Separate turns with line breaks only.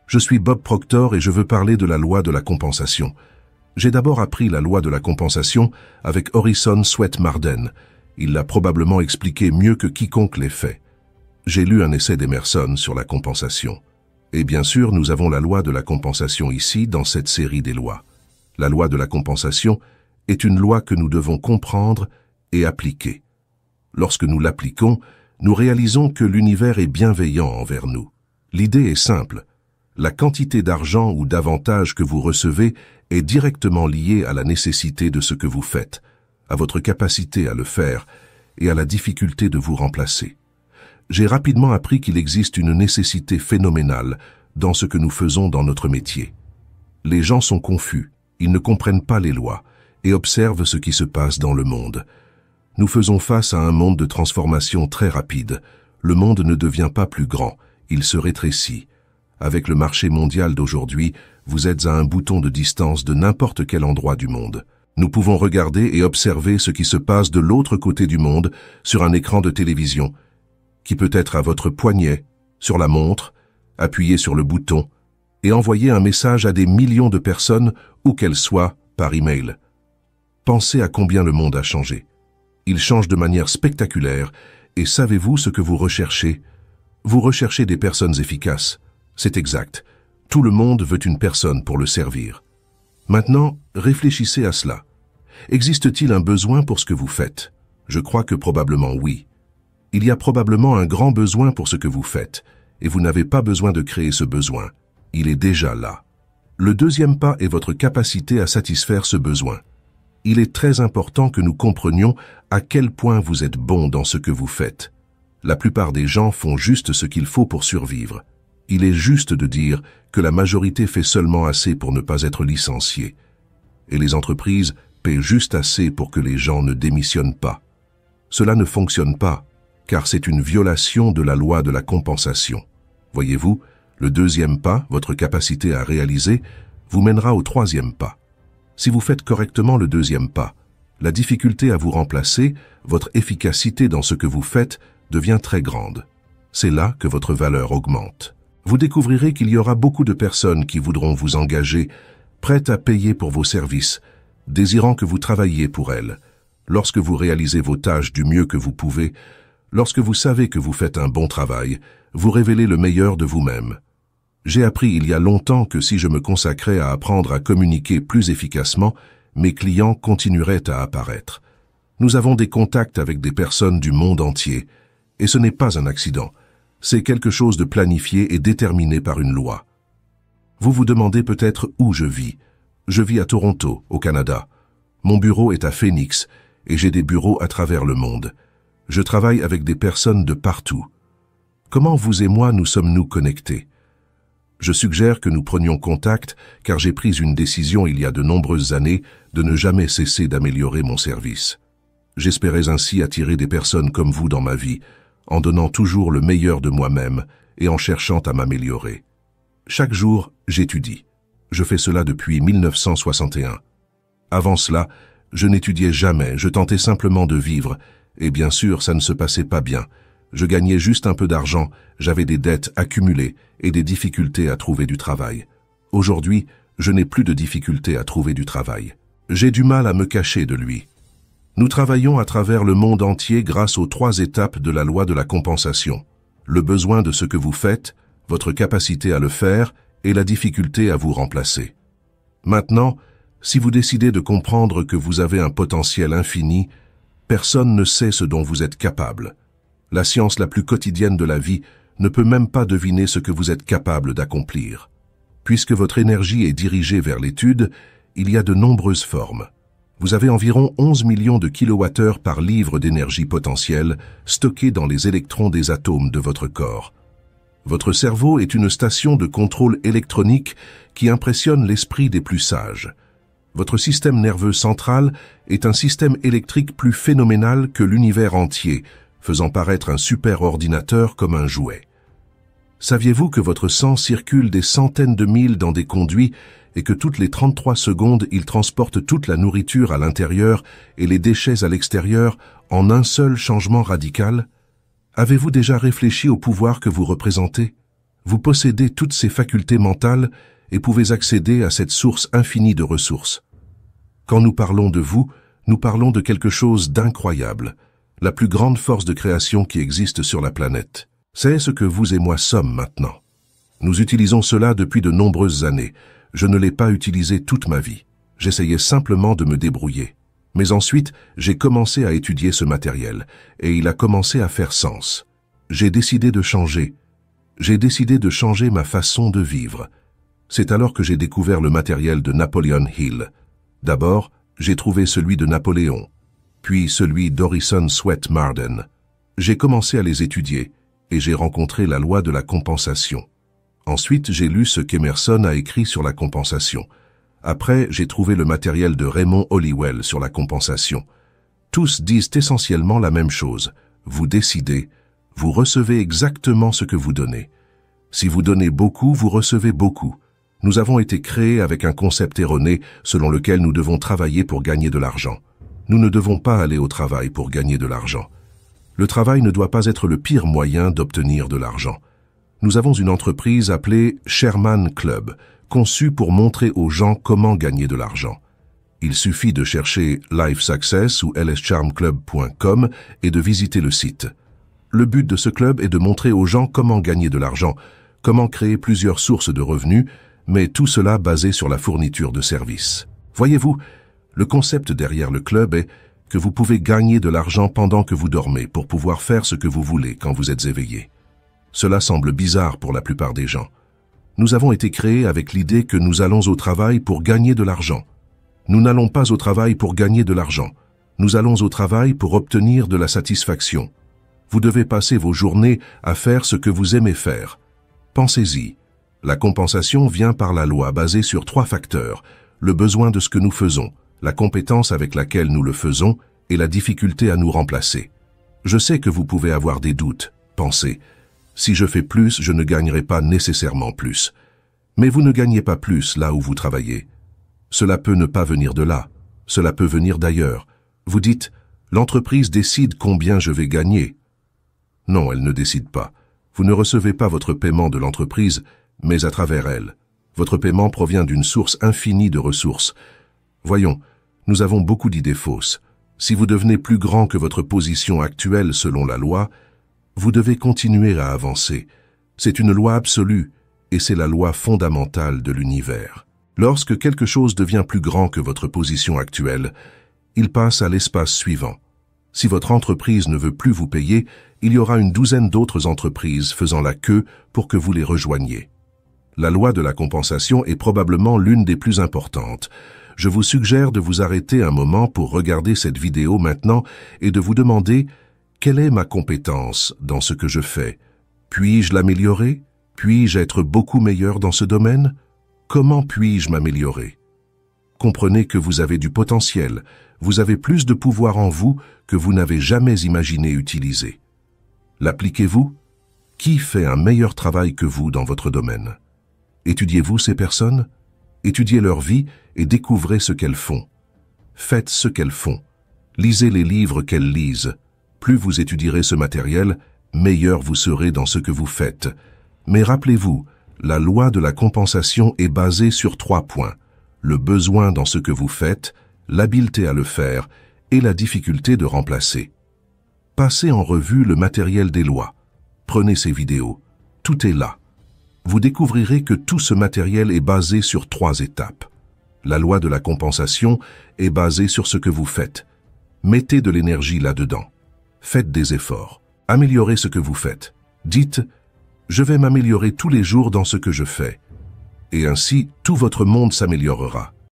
Je suis Bob Proctor et je veux parler de la loi de la compensation. J'ai d'abord appris la loi de la compensation avec Horace Sweat Marden. Il l'a probablement expliqué mieux que quiconque l'ait fait. J'ai lu un essai d'Emerson sur la compensation. Et bien sûr, nous avons la loi de la compensation ici, dans cette série des lois. La loi de la compensation est une loi que nous devons comprendre et appliquer. Lorsque nous l'appliquons, nous réalisons que l'univers est bienveillant envers nous. L'idée est simple. La quantité d'argent ou d'avantages que vous recevez est directement liée à la nécessité de ce que vous faites, à votre capacité à le faire et à la difficulté de vous remplacer. J'ai rapidement appris qu'il existe une nécessité phénoménale dans ce que nous faisons dans notre métier. Les gens sont confus, ils ne comprennent pas les lois et observent ce qui se passe dans le monde. Nous faisons face à un monde de transformation très rapide. Le monde ne devient pas plus grand, il se rétrécit. Avec le marché mondial d'aujourd'hui, vous êtes à un bouton de distance de n'importe quel endroit du monde. Nous pouvons regarder et observer ce qui se passe de l'autre côté du monde sur un écran de télévision, qui peut être à votre poignet, sur la montre, appuyez sur le bouton et envoyer un message à des millions de personnes, où qu'elles soient, par email. Pensez à combien le monde a changé. Il change de manière spectaculaire, et savez-vous ce que vous recherchez? Vous recherchez des personnes efficaces. C'est exact. Tout le monde veut une personne pour le servir. Maintenant, réfléchissez à cela. Existe-t-il un besoin pour ce que vous faites? Je crois que probablement oui. Il y a probablement un grand besoin pour ce que vous faites, et vous n'avez pas besoin de créer ce besoin. Il est déjà là. Le deuxième pas est votre capacité à satisfaire ce besoin. Il est très important que nous comprenions à quel point vous êtes bon dans ce que vous faites. La plupart des gens font juste ce qu'il faut pour survivre. Il est juste de dire que la majorité fait seulement assez pour ne pas être licenciée. Et les entreprises paient juste assez pour que les gens ne démissionnent pas. Cela ne fonctionne pas, car c'est une violation de la loi de la compensation. Voyez-vous, le deuxième pas, votre capacité à réaliser, vous mènera au troisième pas. Si vous faites correctement le deuxième pas, la difficulté à vous remplacer, votre efficacité dans ce que vous faites devient très grande. C'est là que votre valeur augmente. Vous découvrirez qu'il y aura beaucoup de personnes qui voudront vous engager, prêtes à payer pour vos services, désirant que vous travailliez pour elles. Lorsque vous réalisez vos tâches du mieux que vous pouvez, lorsque vous savez que vous faites un bon travail, vous révélez le meilleur de vous-même. J'ai appris il y a longtemps que si je me consacrais à apprendre à communiquer plus efficacement, mes clients continueraient à apparaître. Nous avons des contacts avec des personnes du monde entier, et ce n'est pas un accident. C'est quelque chose de planifié et déterminé par une loi. Vous vous demandez peut-être où je vis. Je vis à Toronto, au Canada. Mon bureau est à Phoenix, et j'ai des bureaux à travers le monde. Je travaille avec des personnes de partout. Comment vous et moi nous sommes-nous connectés? Je suggère que nous prenions contact, car j'ai pris une décision il y a de nombreuses années de ne jamais cesser d'améliorer mon service. J'espérais ainsi attirer des personnes comme vous dans ma vie, en donnant toujours le meilleur de moi-même et en cherchant à m'améliorer. Chaque jour, j'étudie. Je fais cela depuis 1961. Avant cela, je n'étudiais jamais, je tentais simplement de vivre, et bien sûr, ça ne se passait pas bien. Je gagnais juste un peu d'argent, j'avais des dettes accumulées et des difficultés à trouver du travail. Aujourd'hui, je n'ai plus de difficultés à trouver du travail. J'ai du mal à me cacher de lui. Nous travaillons à travers le monde entier grâce aux 3 étapes de la loi de la compensation. Le besoin de ce que vous faites, votre capacité à le faire et la difficulté à vous remplacer. Maintenant, si vous décidez de comprendre que vous avez un potentiel infini, personne ne sait ce dont vous êtes capable. La science la plus quotidienne de la vie ne peut même pas deviner ce que vous êtes capable d'accomplir. Puisque votre énergie est dirigée vers l'étude, il y a de nombreuses formes. Vous avez environ 11 millions de kilowattheures par livre d'énergie potentielle stockée dans les électrons des atomes de votre corps. Votre cerveau est une station de contrôle électronique qui impressionne l'esprit des plus sages. Votre système nerveux central est un système électrique plus phénoménal que l'univers entier, faisant paraître un super ordinateur comme un jouet. Saviez-vous que votre sang circule des centaines de milles dans des conduits et que toutes les 33 secondes, il transporte toute la nourriture à l'intérieur et les déchets à l'extérieur en un seul changement radical? Avez-vous déjà réfléchi au pouvoir que vous représentez? Vous possédez toutes ces facultés mentales et pouvez accéder à cette source infinie de ressources. Quand nous parlons de vous, nous parlons de quelque chose d'incroyable, la plus grande force de création qui existe sur la planète. C'est ce que vous et moi sommes maintenant. Nous utilisons cela depuis de nombreuses années. Je ne l'ai pas utilisé toute ma vie. J'essayais simplement de me débrouiller. Mais ensuite, j'ai commencé à étudier ce matériel, et il a commencé à faire sens. J'ai décidé de changer. J'ai décidé de changer ma façon de vivre. C'est alors que j'ai découvert le matériel de Napoleon Hill. D'abord, j'ai trouvé celui de Napoléon, puis celui d'Orison Swett Marden. J'ai commencé à les étudier, et j'ai rencontré la loi de la compensation. Ensuite, j'ai lu ce qu'Emerson a écrit sur la compensation. Après, j'ai trouvé le matériel de Raymond Holliwell sur la compensation. Tous disent essentiellement la même chose. Vous décidez, vous recevez exactement ce que vous donnez. Si vous donnez beaucoup, vous recevez beaucoup. Nous avons été créés avec un concept erroné selon lequel nous devons travailler pour gagner de l'argent. Nous ne devons pas aller au travail pour gagner de l'argent. Le travail ne doit pas être le pire moyen d'obtenir de l'argent. Nous avons une entreprise appelée Sherman Club, conçue pour montrer aux gens comment gagner de l'argent. Il suffit de chercher Life Success ou lscharmclub.com et de visiter le site. Le but de ce club est de montrer aux gens comment gagner de l'argent, comment créer plusieurs sources de revenus, mais tout cela basé sur la fourniture de services. Voyez-vous, le concept derrière le club est que vous pouvez gagner de l'argent pendant que vous dormez pour pouvoir faire ce que vous voulez quand vous êtes éveillé. Cela semble bizarre pour la plupart des gens. Nous avons été créés avec l'idée que nous allons au travail pour gagner de l'argent. Nous n'allons pas au travail pour gagner de l'argent. Nous allons au travail pour obtenir de la satisfaction. Vous devez passer vos journées à faire ce que vous aimez faire. Pensez-y. La compensation vient par la loi basée sur 3 facteurs, le besoin de ce que nous faisons, la compétence avec laquelle nous le faisons et la difficulté à nous remplacer. Je sais que vous pouvez avoir des doutes. Pensez, si je fais plus, je ne gagnerai pas nécessairement plus. Mais vous ne gagnez pas plus là où vous travaillez. Cela peut ne pas venir de là. Cela peut venir d'ailleurs. Vous dites, l'entreprise décide combien je vais gagner. Non, elle ne décide pas. Vous ne recevez pas votre paiement de l'entreprise, mais à travers elle. Votre paiement provient d'une source infinie de ressources. Voyons, nous avons beaucoup d'idées fausses. Si vous devenez plus grand que votre position actuelle selon la loi, vous devez continuer à avancer. C'est une loi absolue, et c'est la loi fondamentale de l'univers. Lorsque quelque chose devient plus grand que votre position actuelle, il passe à l'espace suivant. Si votre entreprise ne veut plus vous payer, il y aura une douzaine d'autres entreprises faisant la queue pour que vous les rejoigniez. La loi de la compensation est probablement l'une des plus importantes. Je vous suggère de vous arrêter un moment pour regarder cette vidéo maintenant et de vous demander quelle est ma compétence dans ce que je fais. Puis-je l'améliorer? Puis-je être beaucoup meilleur dans ce domaine? Comment puis-je m'améliorer? Comprenez que vous avez du potentiel, vous avez plus de pouvoir en vous que vous n'avez jamais imaginé utiliser. L'appliquez-vous? Qui fait un meilleur travail que vous dans votre domaine? Étudiez-vous ces personnes? Étudiez leur vie et découvrez ce qu'elles font. Faites ce qu'elles font. Lisez les livres qu'elles lisent. Plus vous étudierez ce matériel, meilleur vous serez dans ce que vous faites. Mais rappelez-vous, la loi de la compensation est basée sur 3 points. Le besoin dans ce que vous faites, l'habileté à le faire et la difficulté de remplacer. Passez en revue le matériel des lois. Prenez ces vidéos. Tout est là. Vous découvrirez que tout ce matériel est basé sur 3 étapes. La loi de la compensation est basée sur ce que vous faites. Mettez de l'énergie là-dedans. Faites des efforts. Améliorez ce que vous faites. Dites, je vais m'améliorer tous les jours dans ce que je fais. Et ainsi, tout votre monde s'améliorera.